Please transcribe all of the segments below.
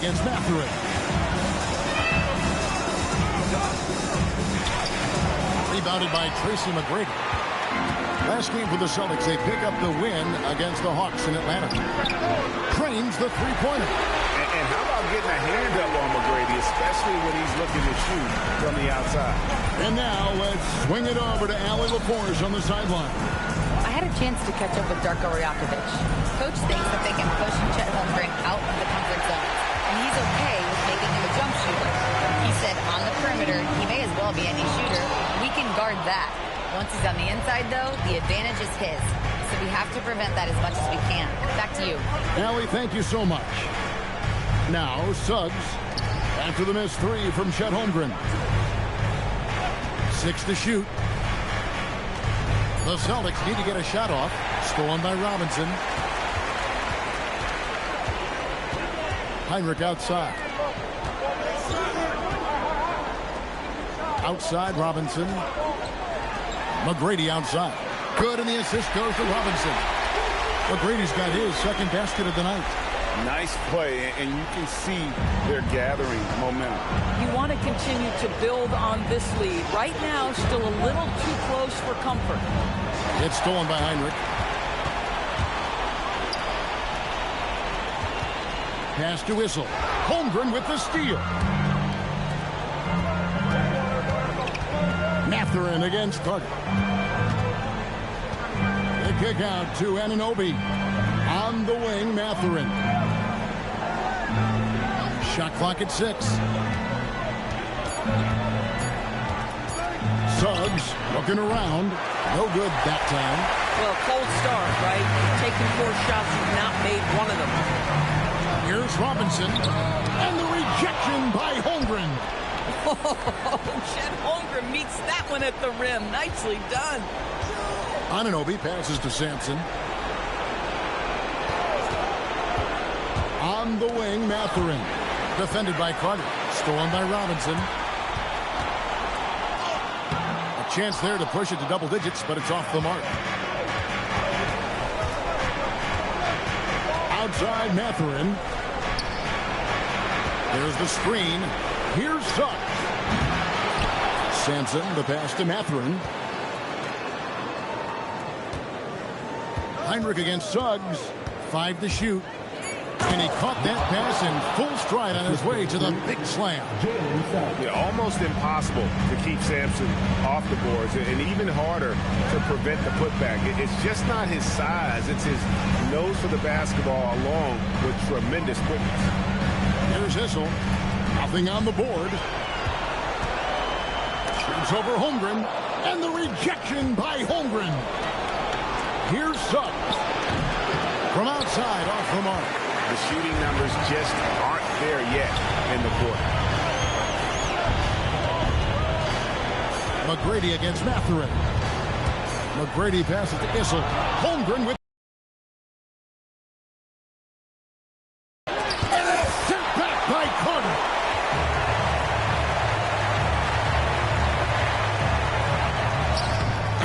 against Mathurin. Rebounded by Tracy McGrady. Last game for the Celtics, they pick up the win against the Hawks in Atlanta. Drains the three-pointer. And how about getting a hand up on McGrady, especially when he's looking to shoot from the outside. And now let's swing it over to Allie LaForce on the sideline. I had a chance to catch up with Darko Rajakovic. Coach thinks that they can push Chet Holmgren out of the comfort zone, and he's okay with making him a jump shooter. He said on the perimeter, he may as well be any shooter. We can guard that. Once he's on the inside, though, the advantage is his. So we have to prevent that as much as we can. Back to you. Allie, thank you so much. Now, Suggs, after the missed three from Chet Holmgren. 6 to shoot. The Celtics need to get a shot off. Stolen by Robinson. Heinrich outside. Outside Robinson. McGrady outside. Good, and the assist goes to Robinson. McGrady's got his second basket of the night. Nice play, and you can see they're gathering momentum. You want to continue to build on this lead. Right now, still a little too close for comfort. It's stolen by Heinrich. Pass to Whistle. Holmgren with the steal. Mathurin against Carter. The kick out to Anunoby. On the wing, Mathurin. Shot clock at 6. Suggs looking around. No good that time. Well, cold start, right? You've taken 4 shots, you've not made one of them. Here's Robinson. And the rejection by Holmgren. Oh, Chet Holmgren meets that one at the rim. Nicely done. Anunoby passes to Sampson. On the wing, Mathurin. Defended by Carter. Stolen by Robinson. A chance there to push it to double digits, but it's off the mark. Outside Mathurin. There's the screen. Here's Suggs. Sampson, the pass to Mathurin. Heinrich against Suggs. 5 to shoot. And he caught that pass in full stride on his way to the big slam. Yeah, almost impossible to keep Sampson off the boards, and even harder to prevent the putback. It's just not his size. It's his nose for the basketball along with tremendous quickness. Here's Hissel. Nothing on the board. Shoots over Holmgren. And the rejection by Holmgren. Here's Suggs. From outside, off the mark. The shooting numbers just aren't there yet in the quarter. McGrady against Mathurin. McGrady passes to Issel. Holmgren with. And it's sent back by Carter.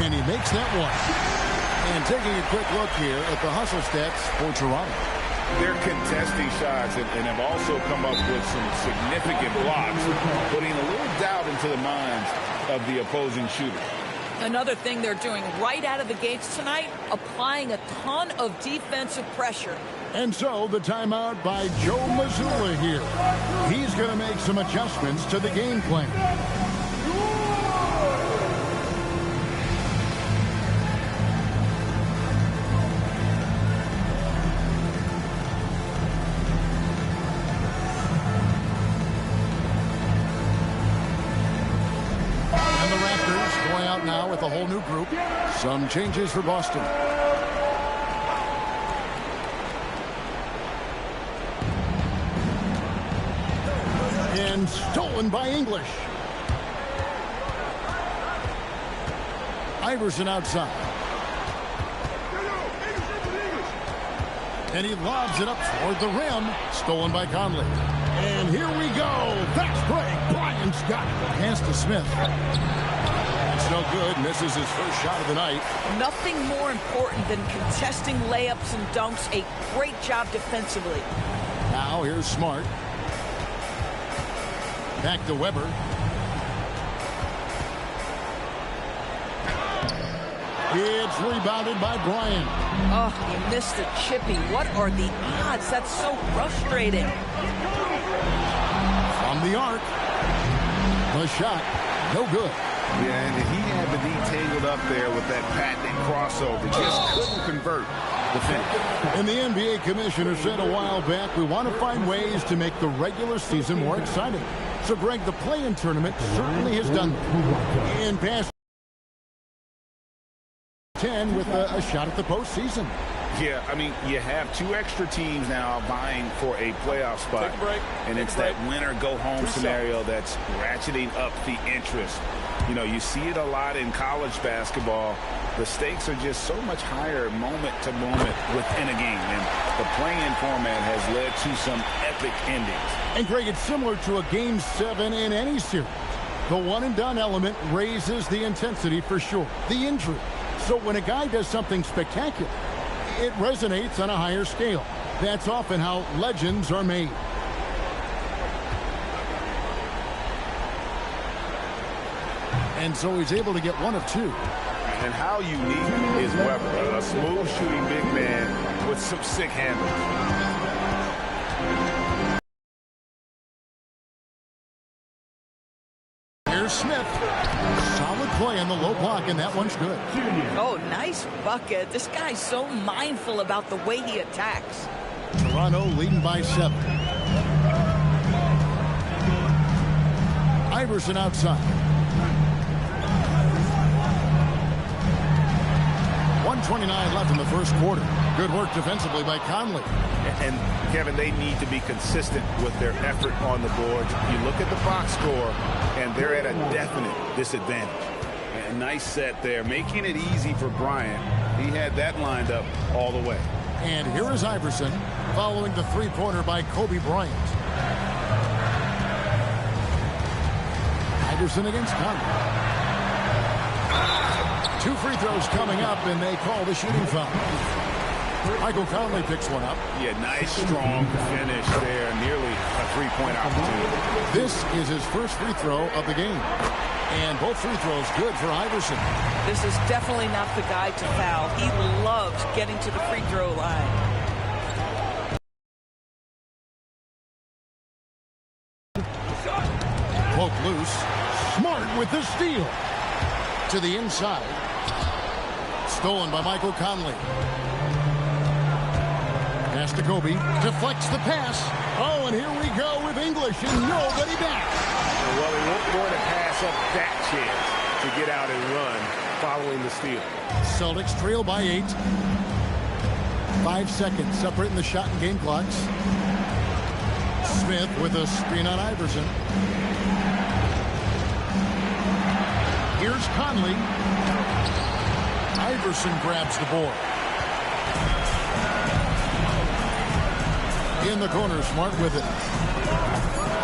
And he makes that one. And taking a quick look here at the hustle stats for Toronto. They're contesting shots and have also come up with some significant blocks, putting a little doubt into the minds of the opposing shooter. Another thing they're doing right out of the gates tonight, applying a ton of defensive pressure. And so the timeout by Joe Mazzulla here. He's going to make some adjustments to the game plan. Now with a whole new group. Some changes for Boston. And stolen by English. Iverson outside. And he lobs it up toward the rim. Stolen by Conley. And here we go. Fast break. Bryant's got it. Pass to Smith. No good. Misses his first shot of the night. Nothing more important than contesting layups and dunks. A great job defensively. Now here's Smart. Back to Weber. It's rebounded by Bryant. Oh, he missed the chippy. What are the odds? That's so frustrating. From the arc. The shot, no good. Yeah, and he had the D tangled up there with that patented crossover. Just couldn't convert the finish. And the NBA commissioner said a while back, we want to find ways to make the regular season more exciting. So, Greg, the play-in tournament certainly has done that. In past 10 with a shot at the postseason. Yeah, I mean, you have two extra teams now vying for a playoff spot. And it's that winner-go-home scenario that's ratcheting up the interest. You know, you see it a lot in college basketball. The stakes are just so much higher moment to moment within a game. And the play-in format has led to some epic endings. And, Greg, it's similar to a Game 7 in any series. The one-and-done element raises the intensity for sure. The injury. So when a guy does something spectacular, it resonates on a higher scale. That's often how legends are made. And so he's able to get one of two. And how unique is Weber? A smooth shooting big man with some sick handles. Here's Smith. Solid play on the low block, and that one's good. Oh, nice bucket. This guy's so mindful about the way he attacks. Toronto leading by 7. Iverson outside. 1:29 left in the first quarter. Good work defensively by Conley. And Kevin, they need to be consistent with their effort on the boards. You look at the box score, and they're at a definite disadvantage. A nice set there, making it easy for Bryant. He had that lined up all the way. And here is Iverson following the three-pointer by Kobe Bryant. Iverson against Conley. 2 free throws coming up, and they call the shooting foul. Michael Conley picks one up. Yeah, nice, strong finish there. Nearly a three-point opportunity. This is his first free throw of the game. And both free throws good for Iverson. This is definitely not the guy to foul. He loves getting to the free throw line. Poke loose. Smart with the steal. To the inside. Stolen by Michael Conley. Pass to Kobe. Deflects the pass. Oh, and here we go with English and nobody back. Well, they won't want to pass up that chance to get out and run following the steal. Celtics trail by 8. 5 seconds separating the shot and game clocks. Smith with a screen on Iverson. Here's Conley. Iverson grabs the board. In the corner, Smart with it.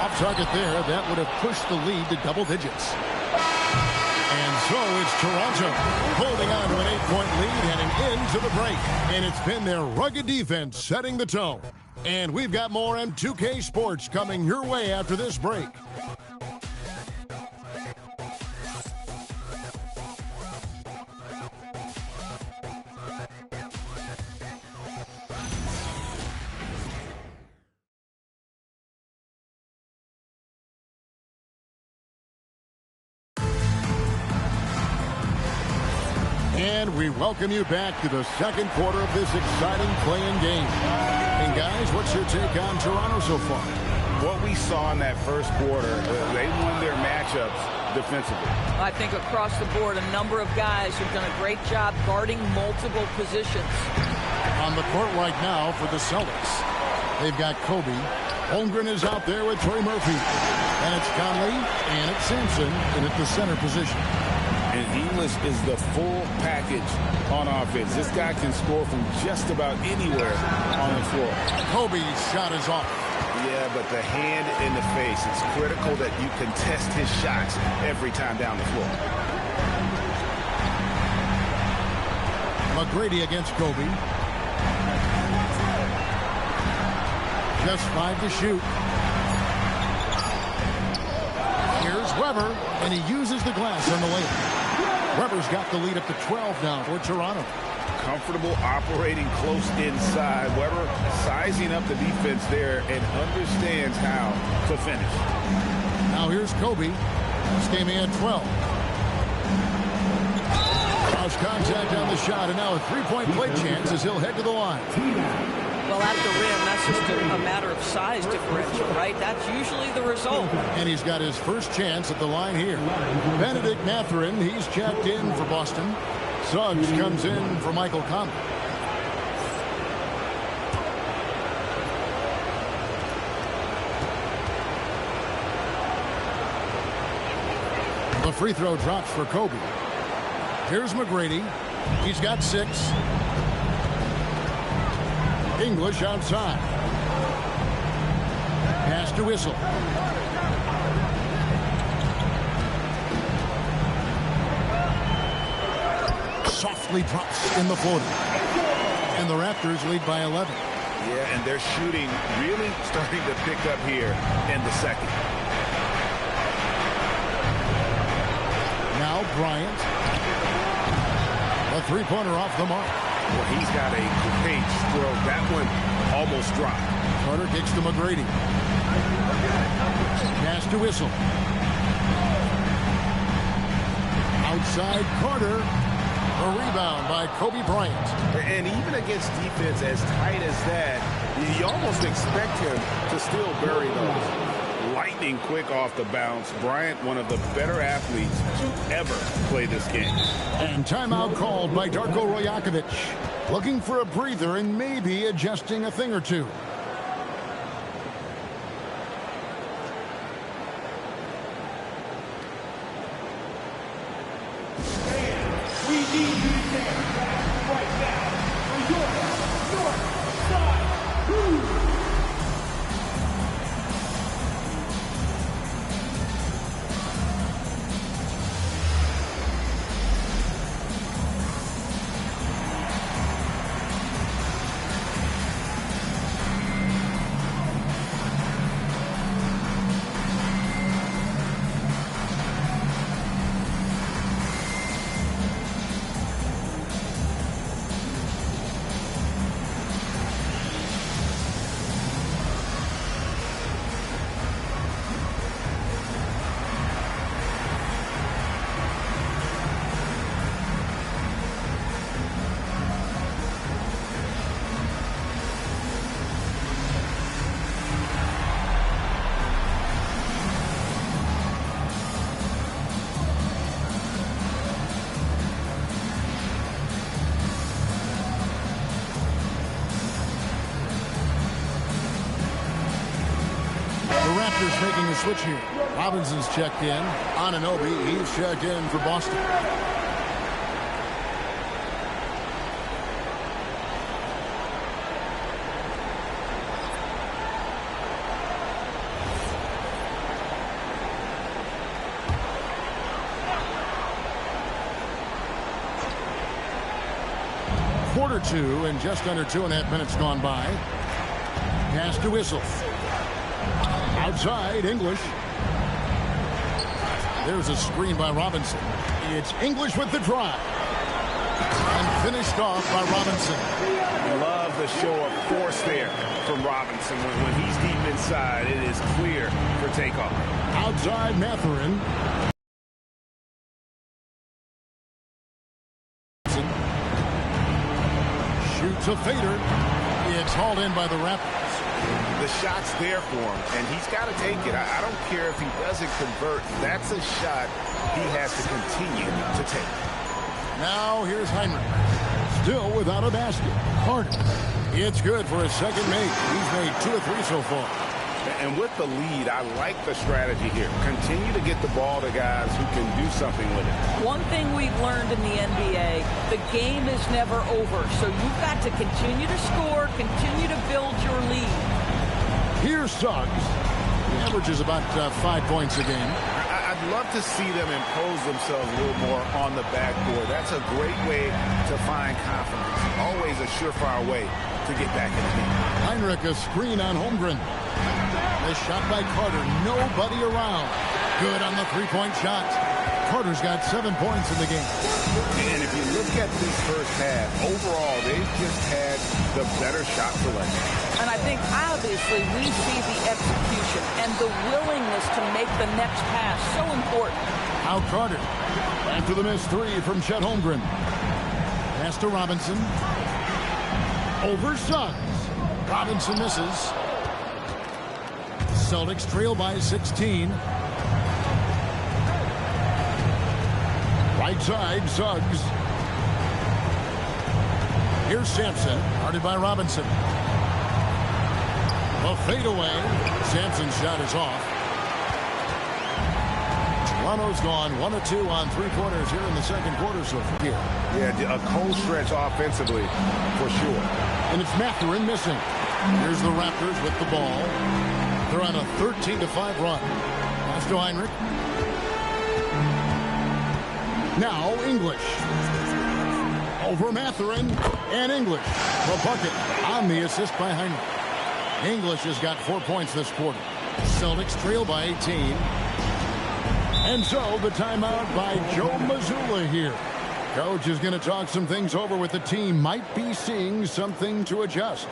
Off target there. That would have pushed the lead to double digits. And so it's Toronto holding on to an 8-point lead heading into the break. And it's been their rugged defense setting the tone. And we've got more M2K Sports coming your way after this break. And we welcome you back to the second quarter of this exciting play-in game. And guys, what's your take on Toronto so far? What we saw in that first quarter, they won their matchups defensively. I think across the board, a number of guys have done a great job guarding multiple positions. On the court right now for the Celtics, they've got Kobe. Holmgren is out there with Trey Murphy. And it's Conley, and it's Sampson in at the center position. And English is the full package on offense. This guy can score from just about anywhere on the floor. Kobe's shot is off. Yeah, but the hand in the face, it's critical that you contest his shots every time down the floor. McGrady against Kobe. Just 5 to shoot. Weber, and he uses the glass on the layup. Weber's got the lead up to 12 now for Toronto. Comfortable operating close inside. Weber sizing up the defense there and understands how to finish. Now here's Kobe. Staying at 12. Cross contact on the shot, and now a three-point play chance as he'll head to the line. Well, at the rim, that's just a matter of size differential, right? That's usually the result. And he's got his first chance at the line here. Benedict Mathurin, he's checked in for Boston. Suggs comes in for Michael Conley. The free throw drops for Kobe. Here's McGrady. He's got 6. English outside. Pass to Whistle. Softly drops in the 40. And the Raptors lead by 11. Yeah, and their shooting really starting to pick up here in the second. Now Bryant. A three-pointer off the mark. Well, he's got a great stroke. That one almost dropped. Carter kicks to McGrady. Pass to Whistle. Outside Carter. A rebound by Kobe Bryant. And even against defense as tight as that, you almost expect him to still bury those. Lightning quick off the bounce. Bryant, one of the better athletes to ever play this game. And timeout called by Darko Rajakovic. Looking for a breather and maybe adjusting a thing or two. We need you to stand right now for your North Side Crew. Raptors making a switch here. Robinson's checked in. Anunoby, he's checked in for Boston. Quarter 2 and just under 2.5 minutes gone by. Pass to Whistle. Outside, English. There's a screen by Robinson. It's English with the drive. And finished off by Robinson. Love the show of force there from Robinson. When he's deep inside, it is clear for takeoff. Outside, Mathurin. Shoots a fader. It's hauled in by the Raptors. The shot's there for him, and he's got to take it. I don't care if he doesn't convert. That's a shot he has to continue to take. Now here's Heinrich. Still without a basket. Harden. It's good for his second make. He's made 2 of 3 so far. And with the lead, I like the strategy here. Continue to get the ball to guys who can do something with it. One thing we've learned in the NBA, the game is never over. So you've got to continue to score, continue to build your lead. Here's Suggs. He averages about 5 points a game. I'd love to see them impose themselves a little more on the backboard. That's a great way to find confidence. Always a surefire way to get back in the game. Heinrich, a screen on Holmgren. The shot by Carter. Nobody around. Good on the three-point shot. Carter's got 7 points in the game. And if you look at this first half, overall, they've just had the better shot selection. And I think, obviously, we see the execution and the willingness to make the next pass so important. Now Carter. After the missed three from Chet Holmgren. Pass to Robinson. Over Suggs. Robinson misses. Celtics trail by 16. Right side, Suggs. Here's Sampson, guarded by Robinson. A fadeaway. Sampson's shot is off. Toronto's gone 1 of 2 on three-pointers here in the second quarter so far. Here. Yeah, a cold stretch offensively, for sure. And it's Mathurin missing. Here's the Raptors with the ball. They're on a 13-5 run. Pass to Heinrich. Now English. Over Mathurin. And English. The bucket on the assist by Heinrich. English has got 4 points this quarter. Celtics trail by 18. And so the timeout by Joe Mazzulla here. Coach is going to talk some things over with the team. Might be seeing something to adjust.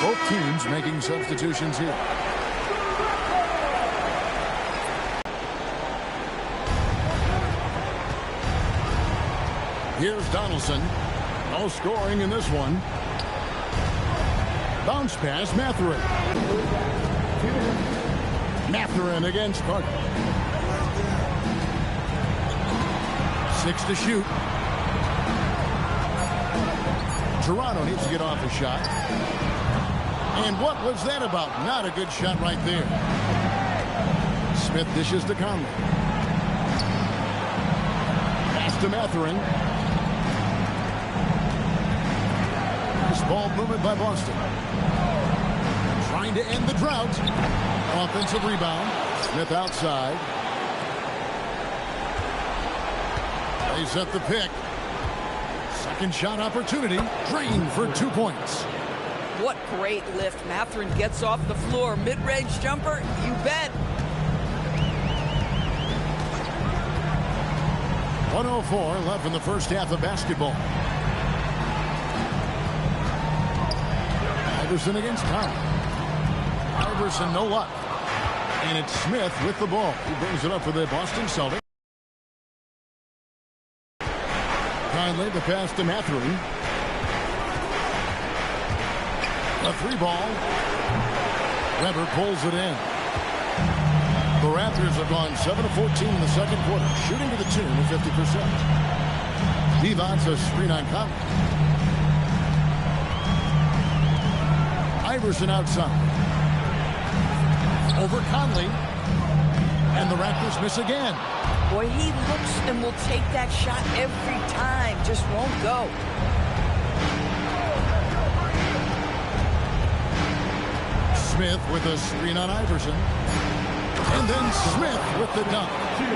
Both teams making substitutions here. Here's Donaldson. No scoring in this one. Bounce pass, Mathurin. Mathurin against Carter. 6 to shoot. Toronto needs to get off a shot. And what was that about? Not a good shot right there. Smith dishes to Conley. Pass to Mathurin. Nice ball movement by Boston. Trying to end the drought. Offensive rebound. Smith outside. They set the pick. Second shot opportunity. Drained for 2 points. What great lift. Mathurin gets off the floor. Mid-range jumper, you bet. 1:04 left in the first half of basketball. Iverson against Conley. Iverson, no luck. And it's Smith with the ball. He brings it up for the Boston Celtics. Conley, the pass to Mathurin. A three ball. Weber pulls it in. The Raptors have gone 7 of 14 in the second quarter, shooting to the tune of 50%. Divac a screen on Conley. Iverson outside. Over Conley. And the Raptors miss again. Boy, he looks and will take that shot every time. Just won't go. Smith with a screen on Iverson. And then Smith with the dunk.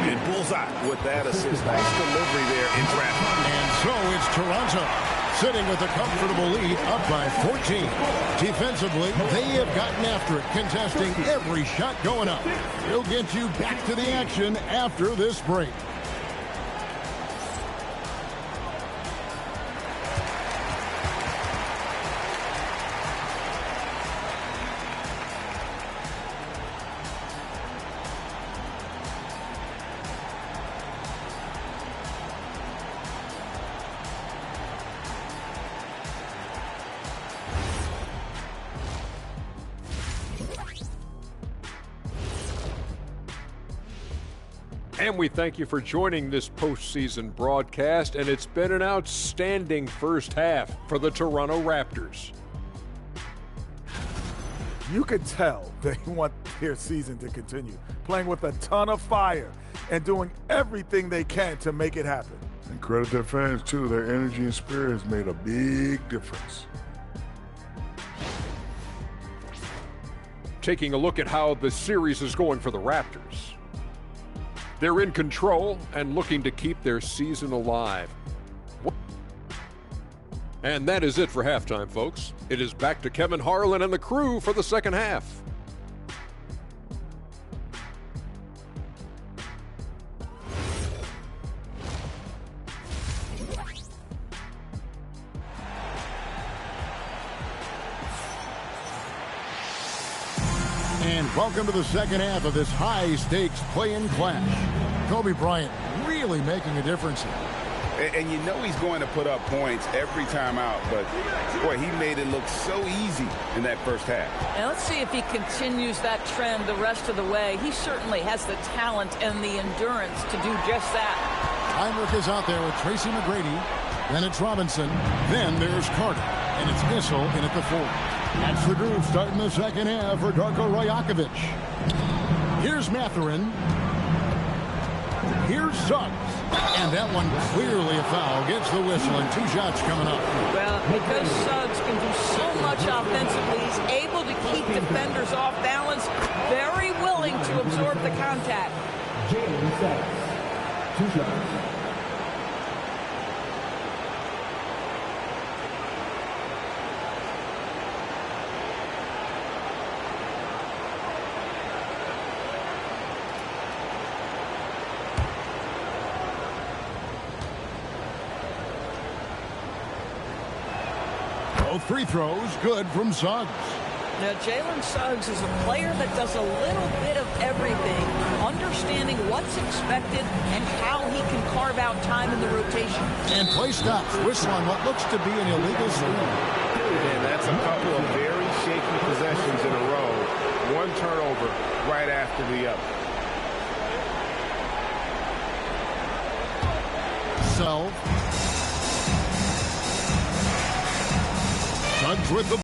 And bullseye with that assist. Nice delivery there in traffic. And so it's Toronto sitting with a comfortable lead up by 14. Defensively, they have gotten after it, contesting every shot going up. We'll get you back to the action after this break. And we thank you for joining this postseason broadcast, and it's been an outstanding first half for the Toronto Raptors. You can tell they want their season to continue, playing with a ton of fire and doing everything they can to make it happen. And credit their fans, too. Their energy and spirit has made a big difference. Taking a look at how the series is going for the Raptors. They're in control and looking to keep their season alive. And that is it for halftime, folks. It is back to Kevin Harlan and the crew for the second half. And welcome to the second half of this high-stakes play-in clash. Kobe Bryant really making a difference here. And you know he's going to put up points every time out, but, boy, he made it look so easy in that first half. And let's see if he continues that trend the rest of the way. He certainly has the talent and the endurance to do just that. Heinrich is out there with Tracy McGrady. Then it's Robinson. Then there's Carter. And it's Issel in at the 4. That's the group starting the second half for Darko Rajakovic. Here's Mathurin. Here's Suggs. And that one clearly a foul. Gets the whistle and 2 shots coming up. Well, because Suggs can do so much offensively, he's able to keep defenders off balance, very willing to absorb the contact. Jalen Suggs, 2 shots. Both free throws good from Suggs. Now, Jalen Suggs is a player that does a little bit of everything, understanding what's expected and how he can carve out time in the rotation. And play stops. Whistle on what looks to be an illegal screen. And that's a couple of very shaky possessions in a row. One turnover right after the other. Suggs with the